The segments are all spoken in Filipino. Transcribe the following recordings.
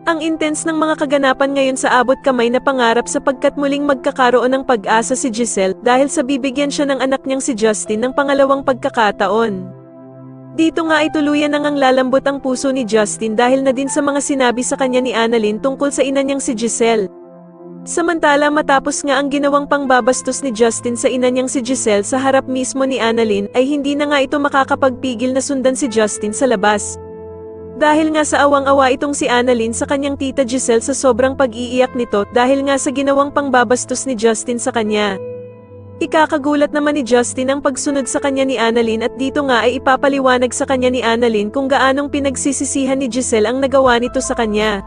Ang intense ng mga kaganapan ngayon sa abot kamay na pangarap sapagkat muling magkakaroon ng pag-asa si Giselle dahil sa bibigyan siya ng anak niyang si Justin ng pangalawang pagkakataon. Dito nga ay tuluyan nang lalambot ang puso ni Justin dahil na din sa mga sinabi sa kanya ni Annalyn tungkol sa ina niyang si Giselle. Samantala matapos nga ang ginawang pangbabastos ni Justin sa ina niyang si Giselle sa harap mismo ni Annalyn ay hindi na nga ito makakapagpigil na sundan si Justin sa labas. Dahil nga sa awang-awa itong si Annalyn sa kanyang tita Giselle sa sobrang pag-iiyak nito dahil nga sa ginawang pangbabastos ni Justin sa kanya. Ikakagulat naman ni Justin ang pagsunod sa kanya ni Annalyn at dito nga ay ipapaliwanag sa kanya ni Annalyn kung gaanong pinagsisisihan ni Giselle ang nagawa nito sa kanya.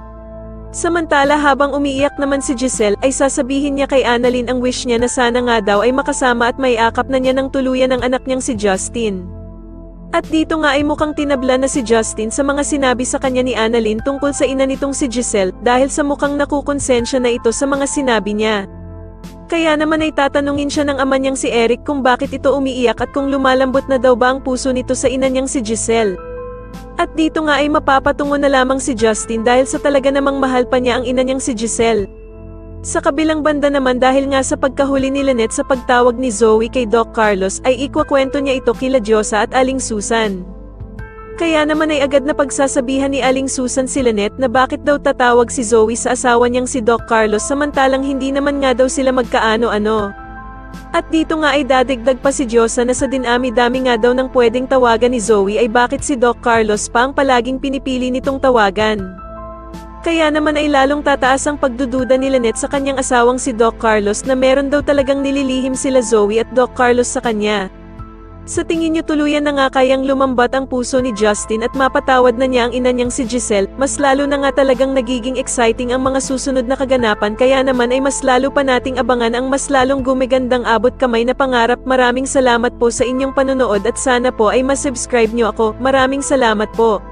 Samantala habang umiiyak naman si Giselle ay sasabihin niya kay Annalyn ang wish niya na sana nga daw ay makasama at maiakap na niya ng tuluyan ang anak niyang si Justin. At dito nga ay mukhang tinabla na si Justin sa mga sinabi sa kanya ni Annalyn tungkol sa ina nitong si Giselle dahil sa mukhang nakukonsensya na ito sa mga sinabi niya. Kaya naman ay tatanungin siya ng ama niyang si Eric kung bakit ito umiiyak at kung lumalambot na daw ba ang puso nito sa ina niyang si Giselle. At dito nga ay mapapatungo na lamang si Justin dahil sa talaga namang mahal pa niya ang ina niyang si Giselle. Sa kabilang banda naman dahil nga sa pagkahuli ni Lynette sa pagtawag ni Zoe kay Doc Carlos ay ikwakwento niya ito kila Diyosa at Aling Susan. Kaya naman ay agad na pagsasabihan ni Aling Susan si Lynette na bakit daw tatawag si Zoe sa asawa niyang si Doc Carlos samantalang hindi naman nga daw sila magkaano-ano. At dito nga ay dadagdag pa si Diyosa na sa dinami-dami nga daw ng pwedeng tawagan ni Zoe ay bakit si Doc Carlos pa ang palaging pinipili nitong tawagan. Kaya naman ay lalong tataas ang pagdududa ni Lynette sa kanyang asawang si Doc Carlos na meron daw talagang nililihim sila Zoe at Doc Carlos sa kanya. Sa tingin niyo tuluyan na nga kayang lumambat ang puso ni Justin at mapatawad na niya ang ina niyang si Giselle, mas lalo na nga talagang nagiging exciting ang mga susunod na kaganapan kaya naman ay mas lalo pa nating abangan ang mas lalong gumigandang abot kamay na pangarap. Maraming salamat po sa inyong panonood at sana po ay masubscribe niyo ako. Maraming salamat po.